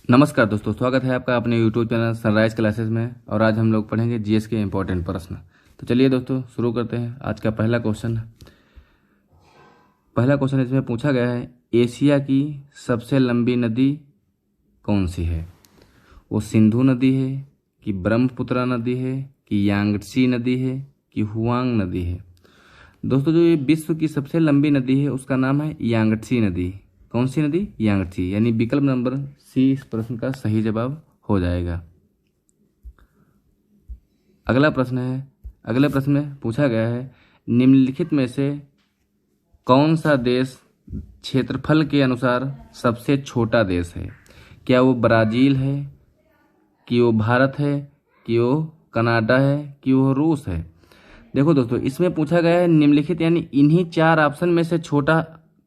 नमस्कार दोस्तों, स्वागत है आपका अपने यूट्यूब चैनल सनराइज क्लासेस में। और आज हम लोग पढ़ेंगे जीएस के इंपॉर्टेंट प्रश्न। तो चलिए दोस्तों शुरू करते हैं। आज का पहला क्वेश्चन इसमें पूछा गया है, एशिया की सबसे लंबी नदी कौन सी है? वो सिंधु नदी है कि ब्रह्मपुत्र नदी है कि यांगत्सी नदी है कि हुआंग नदी है? दोस्तों जो ये विश्व की सबसे लंबी नदी है उसका नाम है यांगत्सी नदी। कौन सी नदी? यांगत्सी। यानी विकल्प नंबर सी इस प्रश्न का सही जवाब हो जाएगा। अगला प्रश्न है, अगले प्रश्न में पूछा गया है, निम्नलिखित में से कौन सा देश क्षेत्रफल के अनुसार सबसे छोटा देश है? क्या वो ब्राजील है कि वो भारत है कि वो कनाडा है कि वो रूस है? देखो दोस्तों, इसमें पूछा गया है निम्नलिखित यानी इन्हीं चार ऑप्शन में से छोटा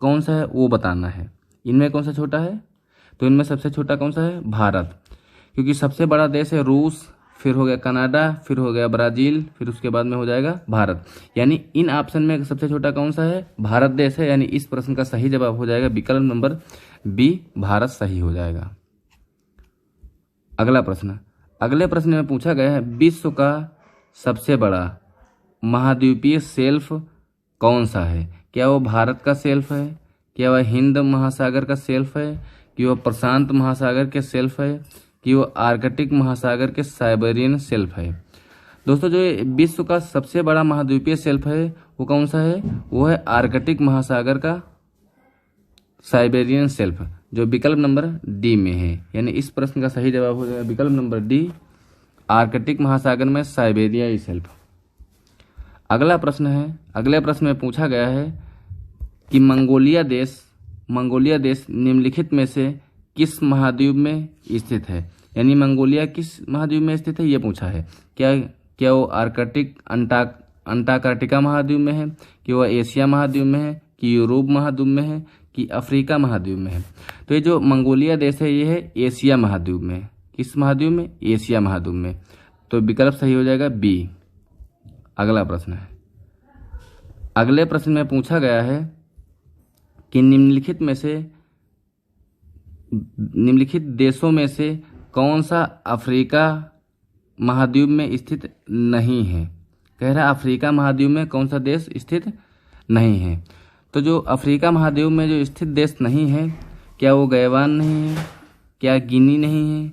कौन सा है वो बताना है। इनमें कौन सा छोटा है? तो इनमें सबसे छोटा कौन सा है? भारत, क्योंकि सबसे बड़ा देश है रूस, फिर हो गया कनाडा, फिर हो गया ब्राजील, फिर उसके बाद में हो जाएगा भारत। यानी इन ऑप्शन में सबसे छोटा कौन सा है? भारत देश है। यानी इस प्रश्न का सही जवाब हो जाएगा विकल्प नंबर बी, भारत सही हो जाएगा। अगला प्रश्न, अगले प्रश्न में पूछा गया है, विश्व का सबसे बड़ा महाद्वीपीय शेल्फ कौन सा है? क्या वो भारत का शेल्फ है? क्या वह हिंद महासागर का शेल्फ है कि वह प्रशांत महासागर के शेल्फ है कि वो आर्कटिक महासागर के साइबेरियन शेल्फ है? दोस्तों जो विश्व का सबसे बड़ा महाद्वीपीय शेल्फ है वो कौन सा है? वो है आर्कटिक महासागर का साइबेरियन शेल्फ, जो विकल्प नंबर डी में है। यानी इस प्रश्न का सही जवाब हो जाएगा विकल्प नंबर डी, आर्कटिक महासागर में साइबेरियाई शेल्फ। अगला प्रश्न है, अगले प्रश्न में पूछा गया है कि मंगोलिया देश निम्नलिखित में से किस महाद्वीप में स्थित है? यानी मंगोलिया किस महाद्वीप में स्थित है ये पूछा है। क्या वो आर्कटिक अंटार्कटिका महाद्वीप में है कि वह एशिया महाद्वीप में है कि यूरोप महाद्वीप में है कि अफ्रीका महाद्वीप में है? तो ये जो मंगोलिया देश है ये है एशिया महाद्वीप में। किस महाद्वीप में? एशिया महाद्वीप में। तो विकल्प सही हो जाएगा बी। अगला प्रश्न है, अगले प्रश्न में पूछा गया है कि निम्नलिखित देशों में से कौन सा अफ्रीका महाद्वीप में स्थित नहीं है? कह रहा है अफ्रीका महाद्वीप में कौन सा देश स्थित नहीं है। तो जो अफ्रीका महाद्वीप में जो स्थित देश नहीं है, क्या वो गयावान नहीं है, क्या गिनी नहीं है,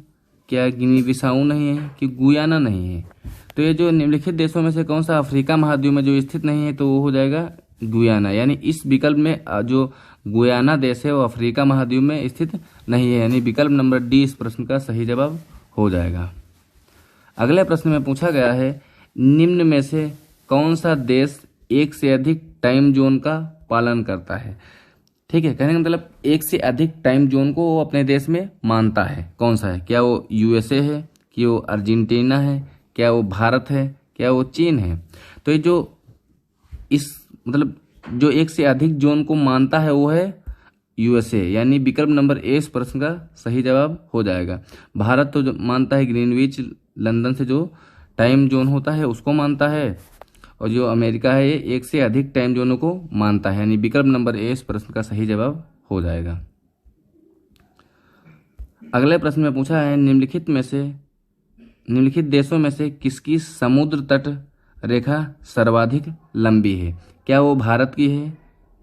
क्या गिनी बिसाऊ नहीं है कि गुयाना नहीं है? तो ये जो निम्नलिखित देशों में से कौन सा अफ्रीका महाद्वीप में जो स्थित नहीं है तो वो हो जाएगा गुयाना। यानी इस विकल्प में जो गुयाना देश है वो अफ्रीका महाद्वीप में स्थित नहीं है। यानी विकल्प नंबर डी इस प्रश्न का सही जवाब हो जाएगा। अगले प्रश्न में पूछा गया है, निम्न में से कौन सा देश एक से अधिक टाइम जोन का पालन करता है? ठीक है, कहने का मतलब एक से अधिक टाइम जोन को वो अपने देश में मानता है। कौन सा है? क्या वो यूएसए है कि वो अर्जेंटीना है, क्या वो भारत है, क्या वो चीन है? तो ये जो जो एक से अधिक जोन को मानता है वो है यूएसए। यानी विकल्प नंबर ए इस प्रश्न का सही जवाब हो जाएगा। भारत तो जो मानता है ग्रीनविच लंदन से जो टाइम जोन होता है उसको मानता है, और जो अमेरिका है ये एक से अधिक टाइम जोनों को मानता है। यानी विकल्प नंबर ए इस प्रश्न का सही जवाब हो जाएगा। अगले प्रश्न में पूछा है, निम्नलिखित देशों में से किसकी समुद्र तट रेखा सर्वाधिक लंबी है? क्या वो भारत की है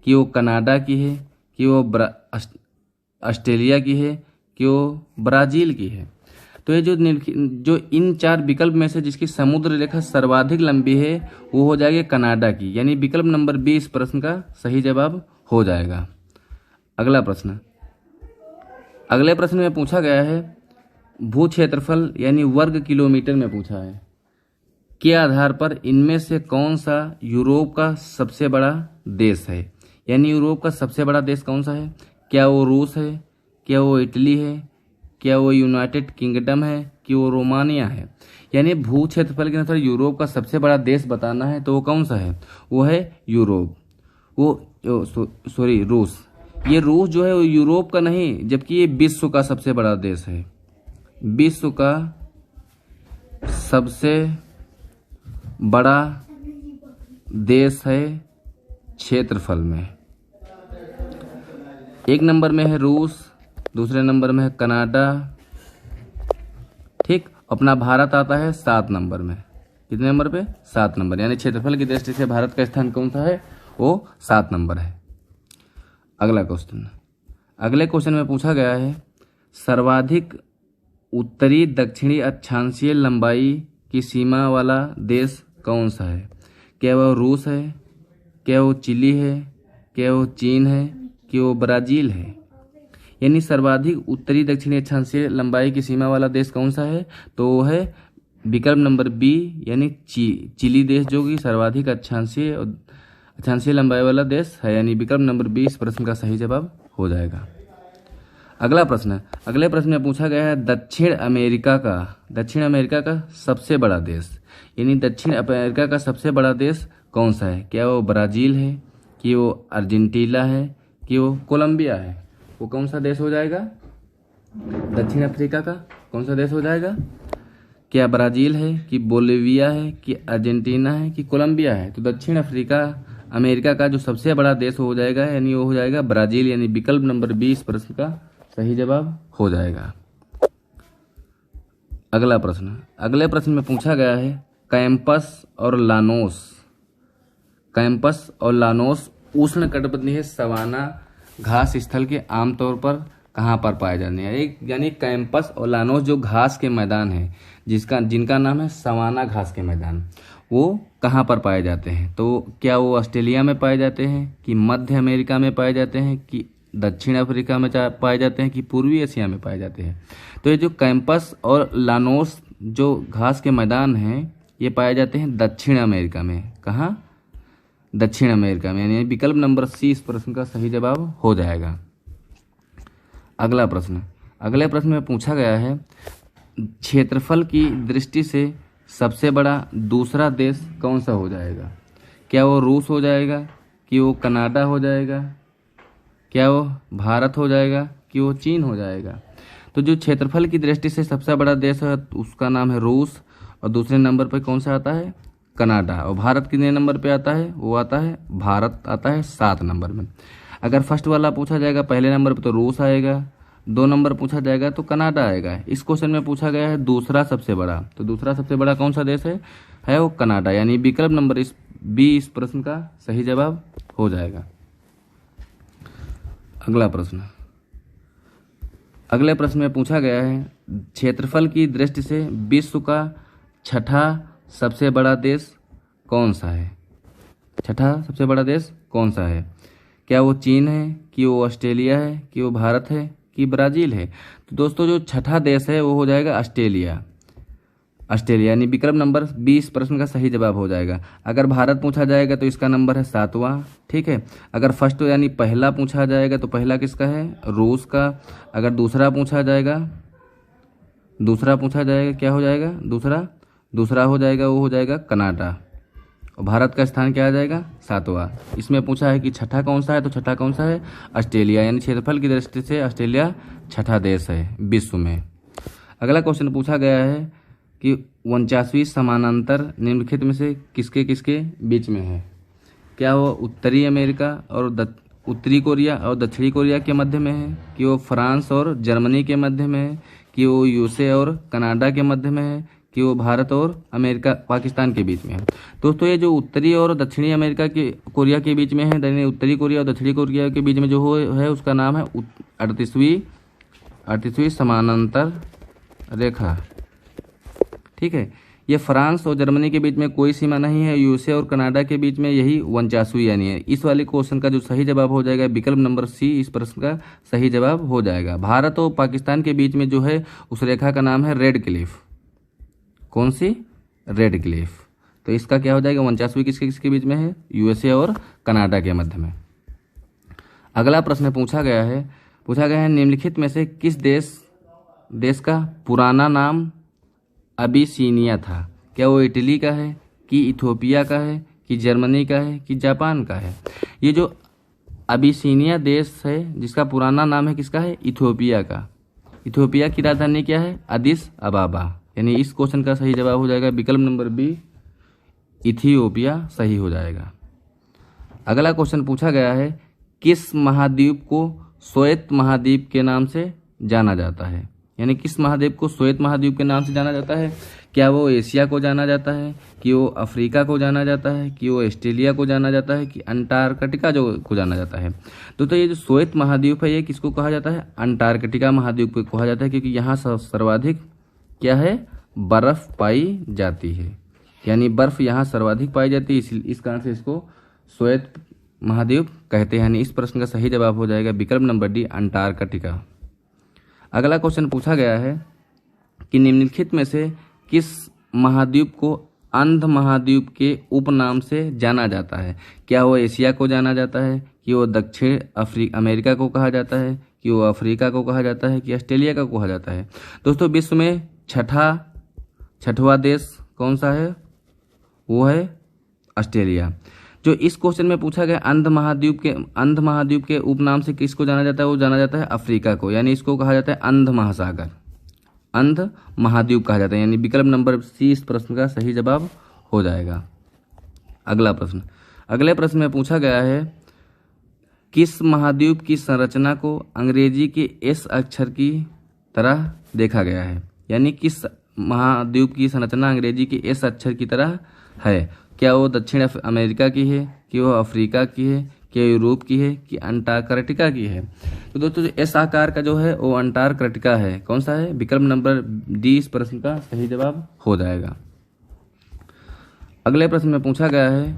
कि वो कनाडा की है कि वो ऑस्ट्रेलिया की है कि वो ब्राजील की है? तो ये जो इन चार विकल्प में से जिसकी समुद्र रेखा सर्वाधिक लंबी है वो हो जाएगी कनाडा की। यानी विकल्प नंबर बी इस प्रश्न का सही जवाब हो जाएगा। अगला प्रश्न, अगले प्रश्न में पूछा गया है, भू क्षेत्रफल यानी वर्ग किलोमीटर में पूछा है, के आधार पर इनमें से कौन सा यूरोप का सबसे बड़ा देश है? यानी यूरोप का सबसे बड़ा देश कौन सा है? क्या वो रूस है, क्या वो इटली है, क्या वो यूनाइटेड किंगडम है कि वो रोमानिया है? यानी भू क्षेत्रफल के अनुसार यूरोप का सबसे बड़ा देश बताना है तो वो कौन सा है? वो है यूरोप, रूस। ये रूस जो है वो यूरोप का नहीं, जबकि ये विश्व का सबसे बड़ा देश है। विश्व का सबसे बड़ा देश है क्षेत्रफल में। एक नंबर में है रूस, दूसरे नंबर में है कनाडा, ठीक। अपना भारत आता है 7 नंबर में। कितने नंबर पे? 7 नंबर। यानी क्षेत्रफल की दृष्टि से भारत का स्थान कौन सा है? वो 7 नंबर है। अगला क्वेश्चन, अगले क्वेश्चन में पूछा गया है सर्वाधिक उत्तरी दक्षिणी अक्षांशीय लंबाई की सीमा वाला देश कौन सा है? क्या वो रूस है, क्या वो चिली है, क्या वो चीन है, कि वो ब्राजील है? यानी सर्वाधिक उत्तरी दक्षिणी अक्षांशीय लंबाई की सीमा वाला देश कौन सा है? तो वो है विकल्प नंबर बी, यानी चिली देश, जो कि सर्वाधिक अक्षांशीय लंबाई वाला देश है। यानी विकल्प नंबर बी इस प्रश्न का सही जवाब हो जाएगा। अगला प्रश्न, अगले प्रश्न में पूछा गया है दक्षिण अमेरिका का सबसे बड़ा देश। यानी दक्षिण अमेरिका का सबसे बड़ा देश कौन सा है? क्या वो ब्राजील है, कि वो अर्जेंटीना है, कि वो कोलंबिया है? वो कौन सा देश हो जाएगा? दक्षिण अफ्रीका का कौन सा देश हो जाएगा? क्या ब्राजील है, कि बोलिविया है, कि अर्जेंटीना है, कि कोलंबिया है? तो दक्षिण अमेरिका का जो सबसे बड़ा देश हो जाएगा, यानी वो हो जाएगा ब्राजील। यानी विकल्प नंबर 20 प्रश्न का सही जवाब हो जाएगा। अगला प्रश्न, अगले प्रश्न में पूछा गया है कैंपस और लानोस उष्णकटिबंधीय सवाना घास स्थल के आमतौर पर कहाँ पर पाए जाते हैं? यानी कैंपस और लानोस जो घास के मैदान है, जिनका नाम है सवाना घास के मैदान, वो कहाँ पर पाए जाते हैं? तो क्या वो ऑस्ट्रेलिया में पाए जाते हैं, कि मध्य अमेरिका में पाए जाते हैं, कि दक्षिण अफ्रीका में पाए जाते हैं, कि पूर्वी एशिया में पाए जाते हैं? तो ये जो कैंपस और लानोस जो घास के मैदान हैं, ये पाए जाते हैं दक्षिण अमेरिका में। कहाँ? दक्षिण अमेरिका में। यानी विकल्प नंबर सी इस प्रश्न का सही जवाब हो जाएगा। अगला प्रश्न, अगले प्रश्न में पूछा गया है क्षेत्रफल की दृष्टि से सबसे बड़ा दूसरा देश कौन सा हो जाएगा? क्या वो रूस हो जाएगा, कि वो कनाडा हो जाएगा, क्या वो भारत हो जाएगा, कि वो चीन हो जाएगा? तो जो क्षेत्रफल की दृष्टि से सबसे बड़ा देश है उसका नाम है रूस, और दूसरे नंबर पर कौन सा आता है? कनाडा। और भारत कितने नंबर पे आता है? वो आता है, भारत आता है 7 नंबर में। अगर फर्स्ट वाला पूछा जाएगा पहले नंबर पे तो रूस आएगा, 2 नंबर पूछा जाएगा तो कनाडा आएगा। इस क्वेश्चन में पूछा गया है दूसरा सबसे बड़ा, तो दूसरा सबसे बड़ा कौन सा देश है वो कनाडा। यानी विकल्प नंबर बी इस प्रश्न का सही जवाब हो जाएगा। अगला प्रश्न, अगले प्रश्न में पूछा गया है क्षेत्रफल की दृष्टि से विश्व का छठा सबसे बड़ा देश कौन सा है? छठा सबसे बड़ा देश कौन सा है? क्या वो चीन है, कि वो ऑस्ट्रेलिया है, कि वो भारत है, कि ब्राजील है? तो दोस्तों जो छठा देश है वो हो जाएगा ऑस्ट्रेलिया। यानी विकल्प नंबर 20 प्रश्न का सही जवाब हो जाएगा। अगर भारत पूछा जाएगा तो इसका नंबर है 7वां। ठीक है। अगर फर्स्ट यानी पहला पूछा जाएगा तो पहला किसका है? रूस का। अगर दूसरा पूछा जाएगा क्या हो जाएगा? दूसरा हो जाएगा, वो हो जाएगा कनाडा। और भारत का स्थान क्या आ जाएगा? 7वां। इसमें पूछा है कि छठा कौन सा है, तो छठा कौन सा है? ऑस्ट्रेलिया। यानी क्षेत्रफल की दृष्टि से ऑस्ट्रेलिया छठा देश है विश्व में। अगला क्वेश्चन पूछा गया है कि 49वीं समानांतर निम्नलिखित में से किसके किसके बीच में है? क्या वो उत्तरी अमेरिका और उत्तरी कोरिया और दक्षिणी कोरिया के मध्य में है, कि वो फ्रांस और जर्मनी के मध्य में है, कि वो यूएसए और कनाडा के मध्य में है, कि वो भारत और अमेरिका पाकिस्तान के बीच में है? दोस्तों ये जो उत्तरी और दक्षिणी अमेरिका के कोरिया के बीच में है, यानी उत्तरी कोरिया और दक्षिणी कोरिया के बीच में जो है उसका नाम है 38वीं समानांतर रेखा। ठीक है। ये फ्रांस और जर्मनी के बीच में कोई सीमा नहीं है, यूएसए और कनाडा के बीच में यही 49वीं यानी है। इस वाले क्वेश्चन का जो सही जवाब हो जाएगा विकल्प नंबर सी इस प्रश्न का सही जवाब हो जाएगा। भारत और पाकिस्तान के बीच में जो है उस रेखा का नाम है रेड क्लिफ। कौन सी? Red Cliff. तो इसका क्या हो जाएगा? 49वीं किसके बीच में है? यूएसए और कनाडा के मध्य में। अगला प्रश्न पूछा गया है निम्नलिखित में से किस देश का पुराना नाम अबिसिनिया था? क्या वो इटली का है, कि इथोपिया का है, कि जर्मनी का है, कि जापान का है? ये जो अबिसिनिया देश है जिसका पुराना नाम है किसका है? इथोपिया का। इथोपिया की राजधानी क्या है? अदिस अबाबा। यानी इस क्वेश्चन का सही जवाब हो जाएगा विकल्प नंबर बी इथियोपिया सही हो जाएगा। अगला क्वेश्चन पूछा गया है किस महाद्वीप को श्वेत महाद्वीप के नाम से जाना जाता है? यानी किस महाद्वीप को श्वेत महाद्वीप के नाम से जाना जाता है? क्या वो एशिया को जाना जाता है, कि वो अफ्रीका को जाना जाता है, कि वो ऑस्ट्रेलिया को जाना जाता है, कि अंटार्कटिका जो को जाना जाता है? तो ये जो श्वेत महाद्वीप है ये किसको कहा जाता है? अंटार्कटिका महाद्वीप को कहा जाता है, क्योंकि यहाँ सर्वाधिक क्या है? बर्फ पाई जाती है, यानी बर्फ यहाँ सर्वाधिक पाई जाती है, इस कारण से इसको श्वेत महाद्वीप कहते हैं। यानी इस प्रश्न का सही जवाब हो जाएगा विकल्प नंबर डी, अंटार्कटिका। अगला क्वेश्चन पूछा गया है कि निम्नलिखित में से किस महाद्वीप को अंध महाद्वीप के उपनाम से जाना जाता है? क्या वो एशिया को जाना जाता है, कि वो दक्षिण अमेरिका को कहा जाता है, कि वो अफ्रीका को कहा जाता है, कि ऑस्ट्रेलिया को कहा जाता है? दोस्तों विश्व में छठवां देश कौन सा है? वो है ऑस्ट्रेलिया। जो इस क्वेश्चन में पूछा गया अंध महाद्वीप के उपनाम से किसको जाना जाता है? वो जाना जाता है अफ्रीका को, यानी इसको कहा जाता है अंध महासागर, अंध महाद्वीप कहा जाता है। यानी विकल्प नंबर सी इस प्रश्न का सही जवाब हो जाएगा। अगले प्रश्न में पूछा गया है किस महाद्वीप की संरचना को अंग्रेजी के एस अक्षर की तरह देखा गया है? यानी किस महाद्वीप की संरचना अंग्रेजी के एस अक्षर की तरह है? क्या वो दक्षिण अमेरिका की है, कि वो अफ्रीका की है, कि यूरोप की है, कि अंटार्कटिका की है? तो दोस्तों एस आकार का जो है वो अंटार्कटिका है। कौन सा है? विकल्प नंबर डी इस प्रश्न का सही जवाब हो जाएगा। अगले प्रश्न में पूछा गया है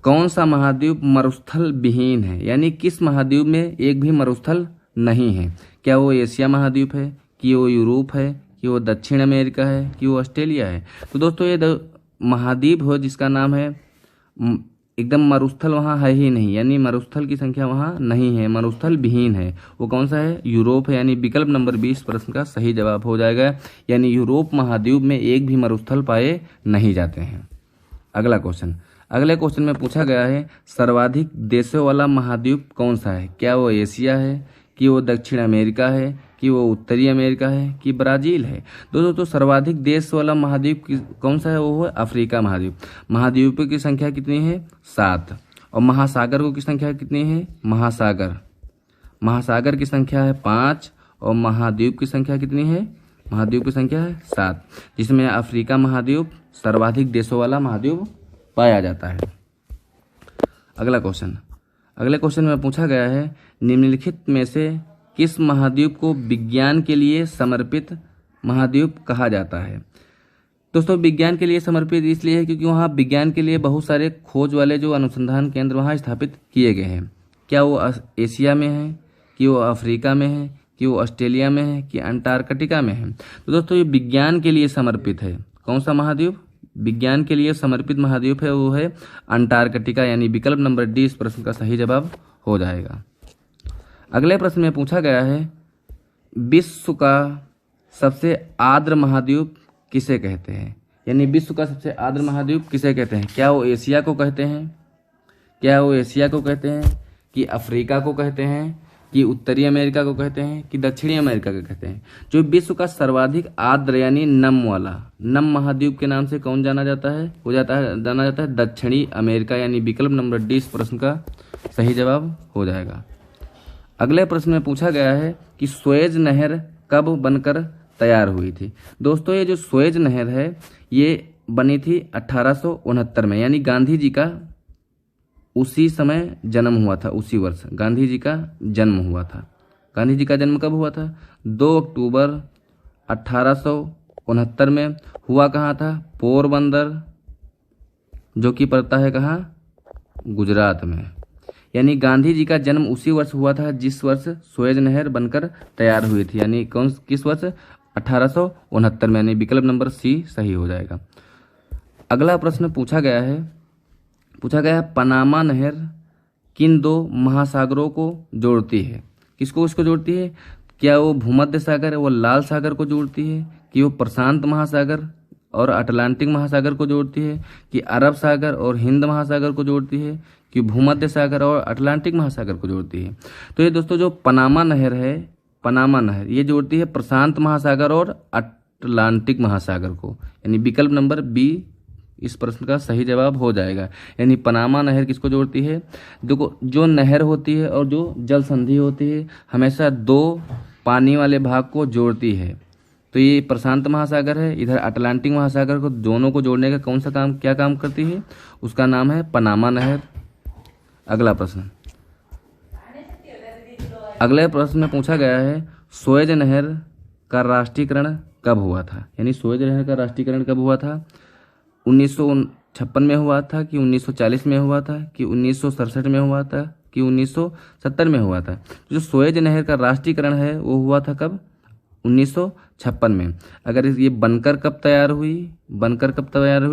कौन सा महाद्वीप मरुस्थल विहीन है? यानी किस महाद्वीप में एक भी मरुस्थल नहीं है? क्या वो एशिया महाद्वीप है, कि वो यूरोप है, कि वो दक्षिण अमेरिका है, कि वो ऑस्ट्रेलिया है? तो दोस्तों ये महाद्वीप हो जिसका नाम है एकदम मरुस्थल वहाँ है ही नहीं, यानी मरुस्थल की संख्या वहाँ नहीं है, मरुस्थल विहीन है। वो कौन सा है? यूरोप है। यानी विकल्प नंबर 20 प्रश्न का सही जवाब हो जाएगा। यानी यूरोप महाद्वीप में एक भी मरुस्थल पाए नहीं जाते हैं। अगले क्वेश्चन में पूछा गया है सर्वाधिक देशों वाला महाद्वीप कौन सा है? क्या वो एशिया है, कि वो दक्षिण अमेरिका है, कि वो उत्तरी अमेरिका है, कि ब्राजील है? दोस्तों सर्वाधिक देश वाला महाद्वीप कौन सा है? वो है अफ्रीका महाद्वीप। महाद्वीपों की संख्या कितनी है? 7। और महासागर की संख्या कितनी है? महासागर की संख्या है 5 और महाद्वीप की संख्या कितनी है? महाद्वीप की संख्या है 7, जिसमें अफ्रीका महाद्वीप सर्वाधिक देशों वाला महाद्वीप पाया जाता है। अगले क्वेश्चन में पूछा गया है निम्नलिखित में से किस महाद्वीप को विज्ञान के लिए समर्पित महाद्वीप कहा जाता है? दोस्तों विज्ञान के लिए समर्पित इसलिए है क्योंकि वहाँ विज्ञान के लिए बहुत सारे खोज वाले जो अनुसंधान केंद्र वहाँ स्थापित किए गए हैं। क्या वो एशिया में है, कि वो अफ्रीका में है, कि वो ऑस्ट्रेलिया में है, कि अंटार्कटिका में है? तो दोस्तों ये विज्ञान के लिए समर्पित है। कौन सा महाद्वीप विज्ञान के लिए समर्पित महाद्वीप है? वो है अंटार्कटिका। यानी विकल्प नंबर डी इस प्रश्न का सही जवाब हो जाएगा। अगले प्रश्न में पूछा गया है विश्व का सबसे आर्द्र महाद्वीप किसे कहते हैं? यानी विश्व का सबसे आर्द्र महाद्वीप किसे कहते हैं? क्या वो एशिया को कहते हैं, कि अफ्रीका को कहते हैं, कि उत्तरी अमेरिका को कहते हैं, कि दक्षिणी अमेरिका को कहते हैं? जो विश्व का सर्वाधिक आर्द्र यानी नम महाद्वीप के नाम से कौन जाना जाता है? जाना जाता है दक्षिणी अमेरिका। यानी विकल्प नंबर डी इस प्रश्न का सही जवाब हो जाएगा। अगले प्रश्न में पूछा गया है कि सुएज नहर कब बनकर तैयार हुई थी? दोस्तों ये जो सुएज नहर है ये बनी थी 1869 में, यानी गांधी जी का उसी समय जन्म हुआ था, उसी वर्ष गांधी जी का जन्म हुआ था। गांधी जी का जन्म कब हुआ था? 2 अक्टूबर 1869 में। हुआ कहाँ था? पोरबंदर, जो कि पड़ता है कहाँ? गुजरात में। यानी गांधी जी का जन्म उसी वर्ष हुआ था जिस वर्ष सुएज नहर बनकर तैयार हुई थी। यानी किस वर्ष? 1869 में। यानी विकल्प नंबर सी सही हो जाएगा। अगला प्रश्न पूछा गया है पनामा नहर किन 2 महासागरों को जोड़ती है? किसको जोड़ती है? क्या वो भूमध्य सागर वो लाल सागर को जोड़ती है, कि वो प्रशांत महासागर और अटलांटिक महासागर को जोड़ती है, कि अरब सागर और हिंद महासागर को जोड़ती है, कि भूमध्य सागर और अटलांटिक महासागर को जोड़ती है? तो ये दोस्तों जो पनामा नहर ये जोड़ती है प्रशांत महासागर और अटलांटिक महासागर को। यानी विकल्प नंबर बी इस प्रश्न का सही जवाब हो जाएगा। यानी पनामा नहर किसको जोड़ती है? देखो जो नहर होती है और जो जल संधि होती है हमेशा 2 पानी वाले भाग को जोड़ती है? तो ये प्रशांत महासागर है, इधर अटलांटिक महासागर को, दोनों को जोड़ने का कौन सा काम, क्या काम करती है? उसका नाम है पनामा नहर। अगला प्रश्न, अगले प्रश्न में पूछा गया है सुएज नहर का राष्ट्रीयकरण कब हुआ था? यानी सुएज नहर का राष्ट्रीयकरण कब हुआ था? 1956 में हुआ था कि 1940 में हुआ था कि 1967 में हुआ था कि 1970 में हुआ था? जो सुएज नहर का राष्ट्रीयकरण है वो हुआ था कब? 1956 में। अगर ये बनकर कब तैयार हुई,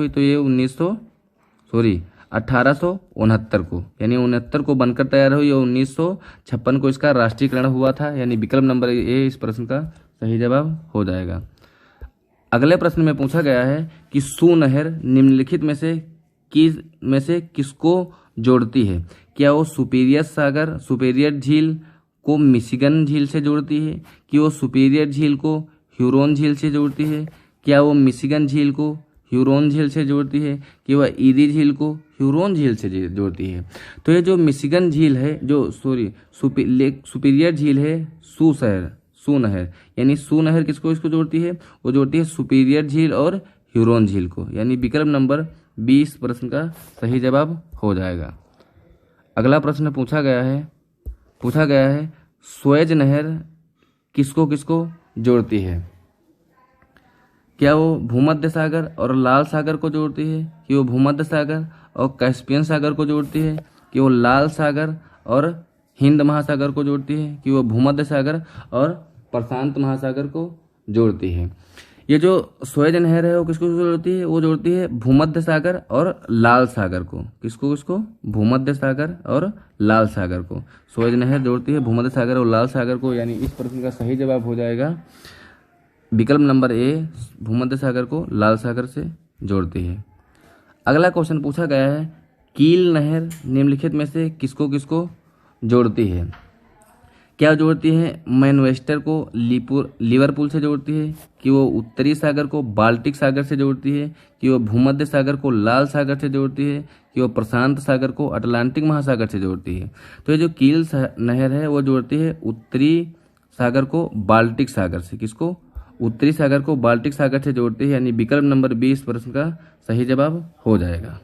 तो ये 1869 को, यानी 69 को बनकर तैयार हुई और 1956 को इसका राष्ट्रीयकरण हुआ था। यानी विकल्प नंबर ए इस प्रश्न का सही जवाब हो जाएगा। अगले प्रश्न में पूछा गया है कि सू नहर निम्नलिखित में से किसको जोड़ती है? क्या वो सुपीरियर झील को मिशिगन झील से जोड़ती है? कि वो सुपीरियर झील को ह्यूरोन झील से जोड़ती है? क्या वो मिशिगन झील को ह्यूरोन झील से जोड़ती है? कि वह ईरी झील को ह्यूरोन झील से जोड़ती है? तो ये जो मिशिगन झील है, सुपीरियर झील है सू नहर, यानी सू नहर इसको जोड़ती है? वो जोड़ती है सुपीरियर झील और ह्यूरोन झील को। यानी विकल्प नंबर 20 प्रश्न का सही जवाब हो जाएगा। अगला प्रश्न पूछा गया है सुएज नहर किसको जोड़ती है? क्या वो भूमध्य सागर और लाल सागर को जोड़ती है? कि वो भूमध्य सागर और कैस्पियन सागर को जोड़ती है? कि वो लाल सागर और हिंद महासागर को जोड़ती है? कि वो भूमध्य सागर और प्रशांत महासागर को जोड़ती है? ये जो सुएज नहर है वो किसको जोड़ती है? वो जोड़ती है भूमध्य सागर और लाल सागर को। किसको? भूमध्य सागर और लाल सागर को सुएज नहर जोड़ती है, भूमध्य सागर और लाल सागर को। यानी इस प्रश्न का सही जवाब हो जाएगा विकल्प नंबर ए, भूमध्य सागर को लाल सागर से जोड़ती है। अगला क्वेश्चन पूछा गया है कील नहर निम्नलिखित में से किसको जोड़ती है? क्या जोड़ती है? मैनचेस्टर को लिवरपूल से जोड़ती है? कि वो उत्तरी सागर को बाल्टिक सागर से जोड़ती है? कि वो भूमध्य सागर को लाल सागर से जोड़ती है? कि वो प्रशांत सागर को अटलांटिक महासागर से जोड़ती है? तो ये जो कील नहर है वो जोड़ती है उत्तरी सागर को बाल्टिक सागर से। किसको? उत्तरी सागर को बाल्टिक सागर से जोड़ती है। यानी विकल्प नंबर 20 प्रश्न का सही जवाब हो जाएगा।